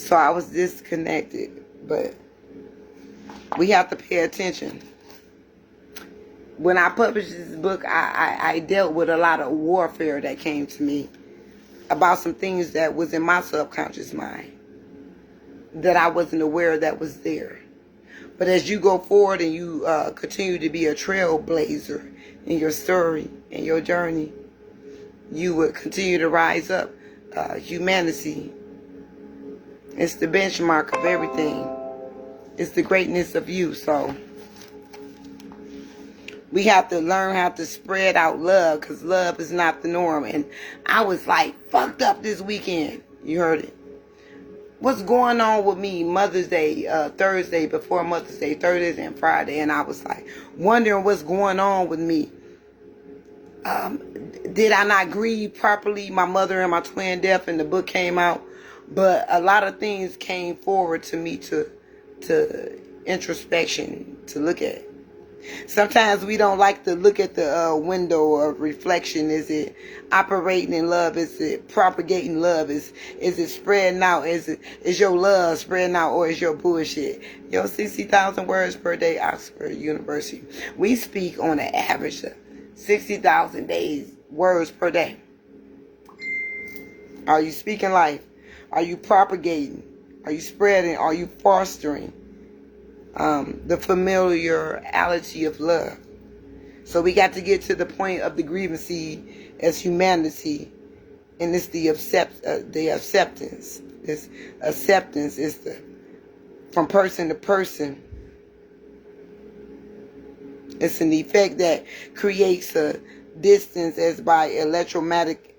So I was disconnected. But we have to pay attention. When I published this book, I dealt with a lot of warfare that came to me about some things that was in my subconscious mind that I wasn't aware that was there. But as you go forward and you continue to be a trailblazer in your story and your journey, you would continue to rise up. Humanity, it's the benchmark of everything. It's the greatness of you. So we have to learn how to spread out love, because love is not the norm. And I was like fucked up this weekend. You heard it. What's going on with me? Mother's Day, Thursday, before Mother's Day, Thursday and Friday. And I was like wondering what's going on with me. Did I not grieve properly my mother and my twin death, and the book came out? But a lot of things came forward to me to introspection, to look at. Sometimes we don't like to look at the window of reflection. Is it operating in love? Is it propagating love? Is it spreading out? Is your love spreading out, or is your bullshit? 60,000 words per day, Oxford University. We speak on an average of 60,000 words per day. Are you speaking life? Are you propagating? Are you spreading? Are you fostering the familiarity of love? So we got to get to the point of the grievancy as humanity, and it's the acceptance. This acceptance is from person to person. It's an effect that creates a distance as by electromagnetic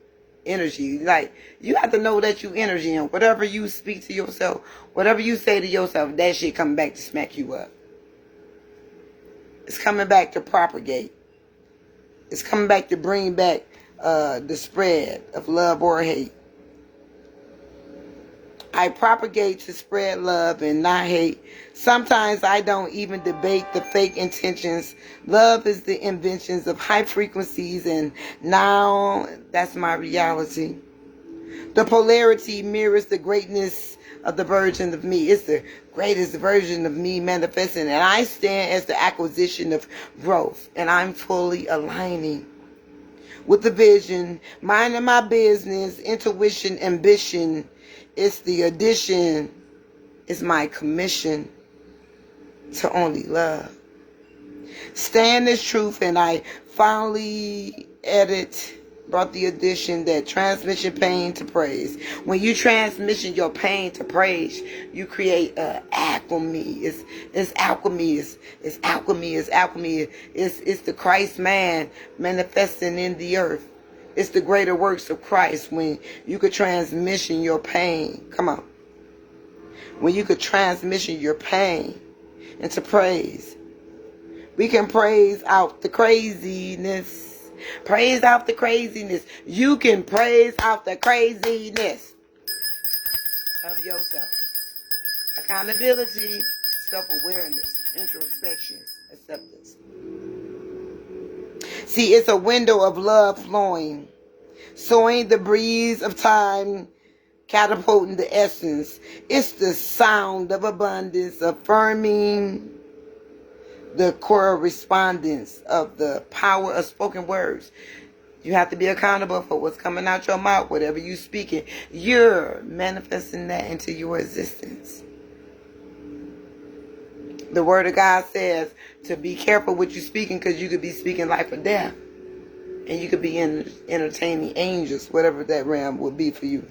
energy. Like, you have to know that you energy, and whatever you speak to yourself, whatever you say to yourself, that shit coming back to smack you up. It's coming back to propagate. It's coming back to bring back the spread of love or hate. I propagate to spread love and not hate. Sometimes I don't even debate the fake intentions. Love is the inventions of high frequencies, and now that's my reality. The polarity mirrors the greatness of the version of me. It's the greatest version of me manifesting, and I stand as the acquisition of growth, and I'm fully aligning with the vision, minding my business, intuition, ambition. It's the addition, it's my commission to only love. Stand is truth, and I finally brought the addition that transmission pain to praise. When you transmission your pain to praise, you create alchemy. It's alchemy. It's alchemy. It's alchemy. It's the Christ man manifesting in the earth. It's the greater works of Christ when you could transmission your pain. Come on. When you could transmission your pain into praise. We can praise out the craziness. Praise out the craziness. You can praise out the craziness of yourself. Accountability, self-awareness, introspection, acceptance. See, it's a window of love flowing, sowing the breeze of time, catapulting the essence. It's the sound of abundance, affirming the correspondence of the power of spoken words. You have to be accountable for what's coming out your mouth. Whatever you speaking, you're manifesting that into your existence. The word of God says to be careful what you're speaking, because you could be speaking life or death. And you could be entertaining angels, whatever that realm would be for you.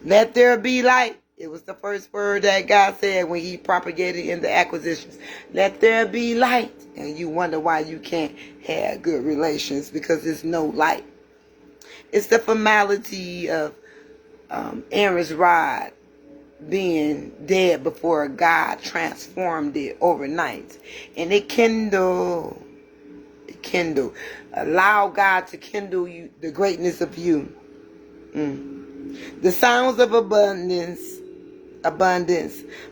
Let there be light. It was the first word that God said when he propagated in the acquisitions. Let there be light. And you wonder why you can't have good relations, because there's no light. It's the formality of Aaron's rod being dead before God transformed it overnight. And it kindled. Allow God to kindle you, the greatness of you. The sounds of abundance,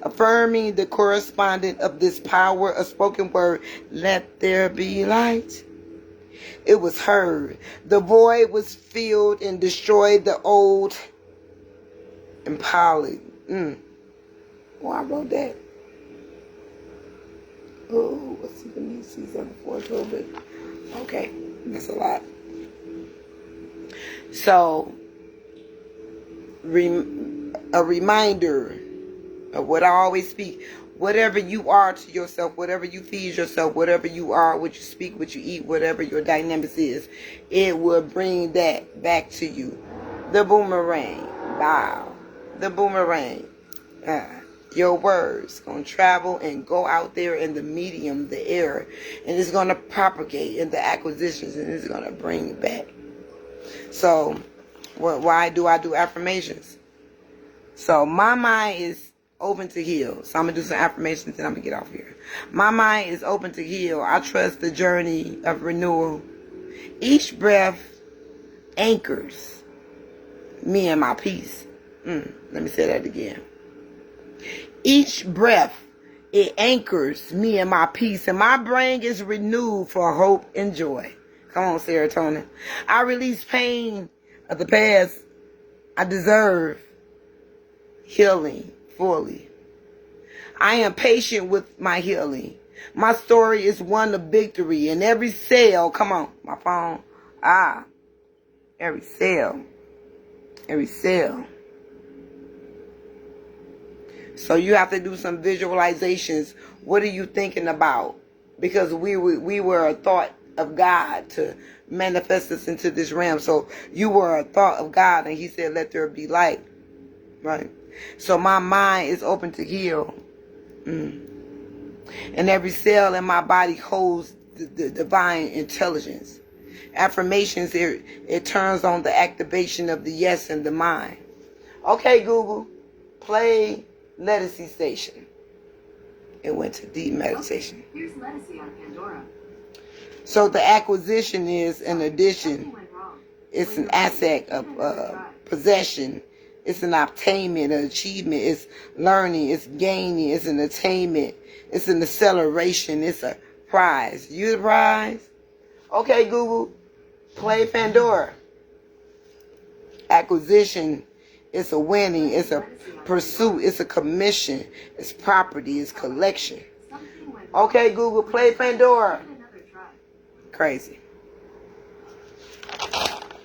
affirming the correspondent of this power of spoken word. Let there be light. It was heard. The void was filled and destroyed the old and polished. Oh, I wrote that. Oh, what's the new season 4 October? Okay, that's a lot. So, a reminder of what I always speak. Whatever you are to yourself, whatever you feed yourself, whatever you are, what you speak, what you eat, whatever your dynamics is, it will bring that back to you. The boomerang. Wow. The boomerang. Your words going to travel and go out there in the medium, the air, and it's going to propagate in the acquisitions, and it's going to bring it back. So, why do I do affirmations? So, my mind is open to heal. So, I'm going to do some affirmations, and I'm going to get off here. My mind is open to heal. I trust the journey of renewal. Each breath anchors me in my peace. Let me say that again. Each breath, it anchors me in my peace, and my brain is renewed for hope and joy. Come on, serotonin. I release pain of the past. I deserve healing fully. I am patient with my healing. My story is one of victory, and every cell, come on, my phone, every cell. So you have to do some visualizations. What are you thinking about? Because we were a thought of God to manifest us into this realm. So you were a thought of God, and he said, let there be light. Right? So my mind is open to heal. And every cell in my body holds the divine intelligence. Affirmations, it turns on the activation of the yes in the mind. Okay, Google, play Lettucey Station. It went to deep meditation. Okay, here's Lettucey on Pandora. So the acquisition is an addition. It's an asset of possession. It's an obtainment, an achievement. It's learning. It's gaining. It's an attainment. It's an acceleration. It's a prize. You the prize? Okay, Google, play Pandora. Acquisition. It's a winning. It's a pursuit. It's a commission. It's property. It's collection. Okay, Google, play Pandora. Crazy.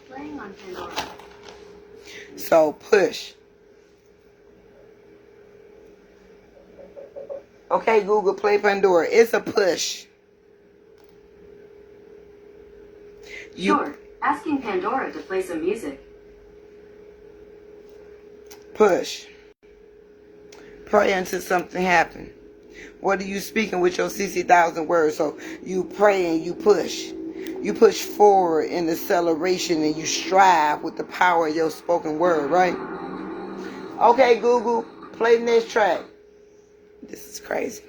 Playing on Pandora. So push. Okay, Google, play Pandora. It's a push. Sure. Asking Pandora to play some music. Push. Pray until something happens. What are you speaking with your 60,000 words? So you pray and you push. You push forward in acceleration and you strive with the power of your spoken word, right? Okay, Google, play the next track. This is crazy.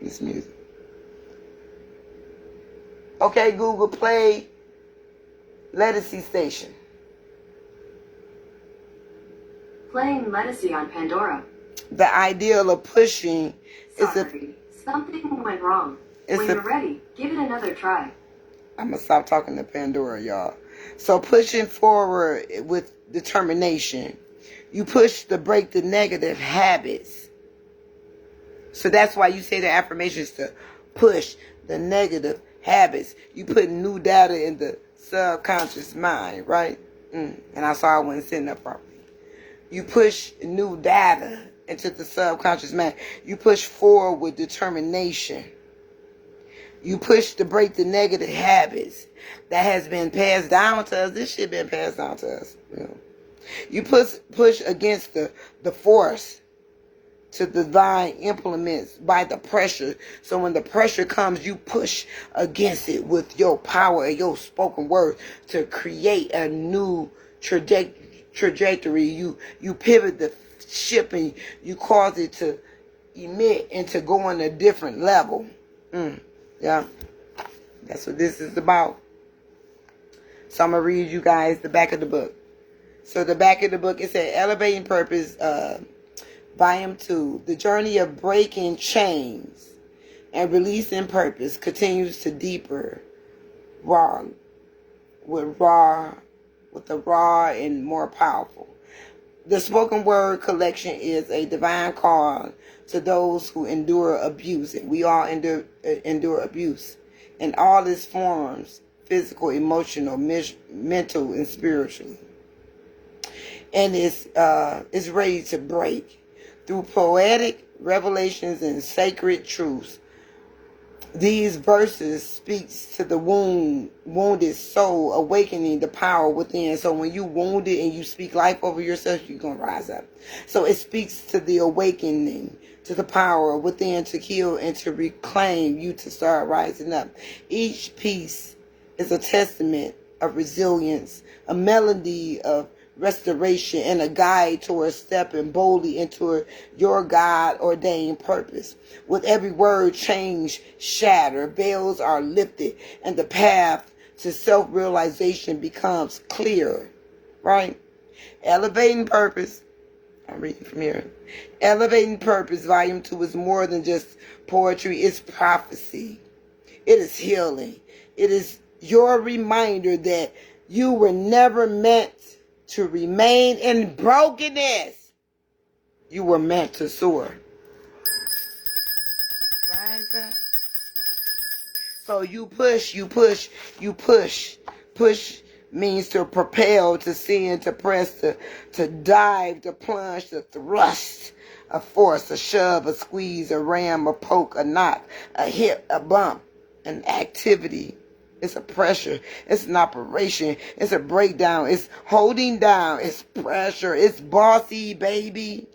This music. Okay, Google, play Lettucey Station. Playing Lettucey on Pandora. The ideal of pushing is Sorry, something went wrong. When you're ready, give it another try. I'm going to stop talking to Pandora, y'all. So pushing forward with determination. You push to break the negative habits. So that's why you say the affirmations to push the negative habits. You put new data in the subconscious mind, right? And I saw I wasn't sitting up properly. You push new data into the subconscious mind. You push forward with determination. You push to break the negative habits that has been passed down to us. This shit been passed down to us. You push against the force to divine implements by the pressure. So when the pressure comes, you push against it with your power and your spoken word to create a new trajectory. You pivot the ship and you cause it to emit and to go on a different level. Yeah, that's what this is about. So I'm going to read you guys the back of the book. So the back of the book, it said Elevating Purpose, Volume 2. The journey of breaking chains and releasing purpose continues to deeper, with the raw and more powerful. The spoken word collection is a divine call to those who endure abuse. And we all endure abuse in all its forms, physical, emotional, mental, and spiritually. And it's ready to break through poetic revelations and sacred truths. These verses speaks to the wounded soul, awakening the power within. So when you wounded and you speak life over yourself, you're going to rise up. So it speaks to the awakening, to the power within to heal and to reclaim you to start rising up. Each piece is a testament of resilience, a melody of restoration, and a guide towards stepping boldly into your God-ordained purpose. With every word, change shatter, veils are lifted, and the path to self-realization becomes clear. Right? Elevating Purpose. I'm reading from here. Elevating Purpose, Volume 2, is more than just poetry. It's prophecy. It is healing. It is your reminder that you were never meant to remain in brokenness. You were meant to soar. Rise up. So you push. Push means to propel, to send, to press, to dive, to plunge, to thrust, a force, a shove, a squeeze, a ram, a poke, a knock, a hit, a bump, an activity. It's a pressure. It's an operation. It's a breakdown. It's holding down. It's pressure. It's bossy, baby.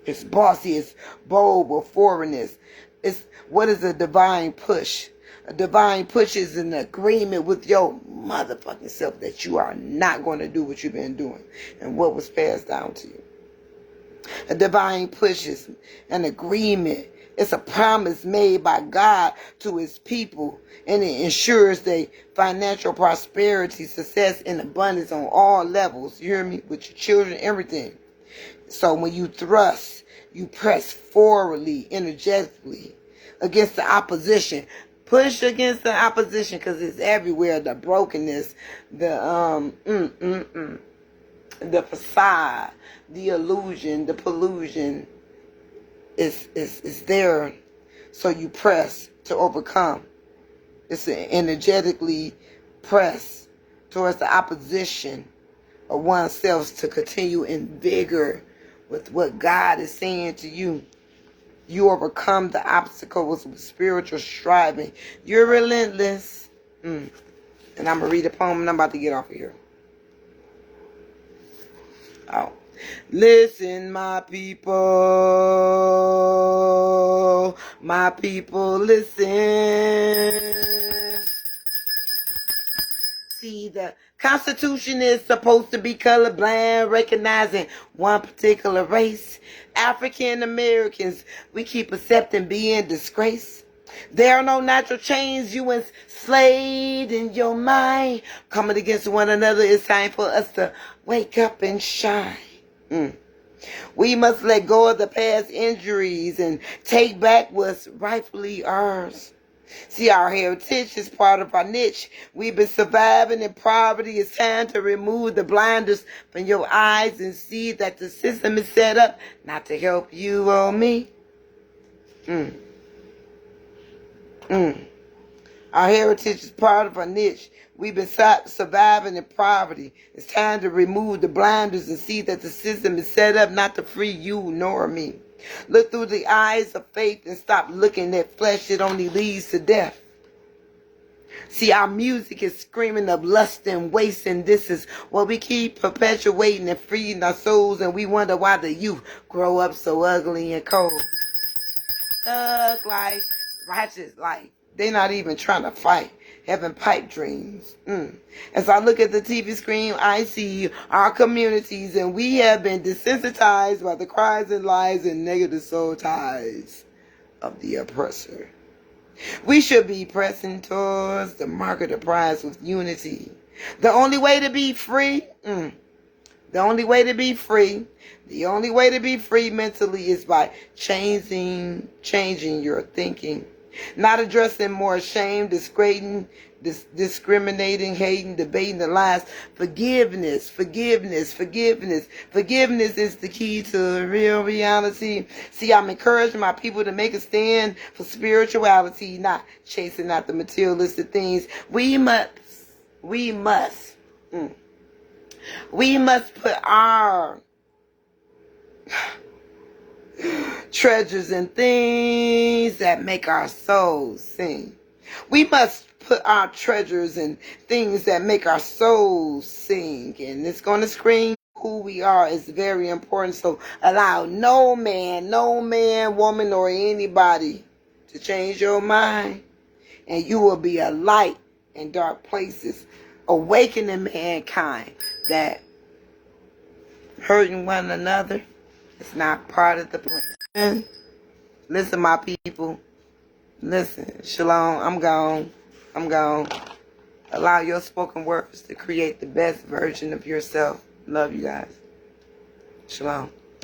It's bossy. It's bold with forwardness. It's what is a divine push? A divine push is an agreement with your motherfucking self that you are not going to do what you've been doing and what was passed down to you. A divine push is an agreement. It's a promise made by God to his people, and it ensures their financial prosperity, success, and abundance on all levels. You hear me? With your children, everything. So when you thrust, you press forwardly, energetically against the opposition. Push against the opposition because it's everywhere. The brokenness, the facade, the illusion, the pollution. Is there, so you press to overcome. It's an energetically press towards the opposition of oneself to continue in vigor with what God is saying to you. You overcome the obstacles with spiritual striving. You're relentless. And I'm going to read a poem and I'm about to get off of here. Oh. Listen, my people, listen. See, the Constitution is supposed to be colorblind, recognizing one particular race. African Americans, we keep accepting being disgraced. There are no natural chains you enslaved in your mind. Coming against one another, it's time for us to wake up and shine. We must let go of the past injuries and take back what's rightfully ours. See, our heritage is part of our niche. We've been surviving in poverty. It's time to remove the blinders from your eyes and see that the system is set up not to help you or me. Our heritage is part of our niche. We've been surviving in poverty. It's time to remove the blinders and see that the system is set up not to free you nor me. Look through the eyes of faith and stop looking at flesh. It only leads to death. See, our music is screaming of lust and waste, and this is what we keep perpetuating and freeing our souls, and we wonder why the youth grow up so ugly and cold. Thug life, righteous life. They're not even trying to fight. Having pipe dreams. As I look at the TV screen, I see our communities, and we have been desensitized by the cries and lies and negative soul ties of the oppressor. We should be pressing towards the mark of the prize with unity. The only way to be free, the only way to be free mentally is by changing your thinking. Not addressing more shame, disgrading discriminating, hating, debating the lies. Forgiveness, forgiveness, forgiveness. Forgiveness is the key to real reality. See, I'm encouraging my people to make a stand for spirituality, not chasing after materialistic things. We must put our treasures in things that make our souls sing. We must put our treasures in things that make our souls sing. And it's going to scream who we are is very important. So allow no man, woman, or anybody to change your mind. And you will be a light in dark places, awakening mankind that hurting one another is not part of the plan. Listen, my people. Listen, shalom, I'm gone. Allow your spoken words to create the best version of yourself. Love you guys. Shalom.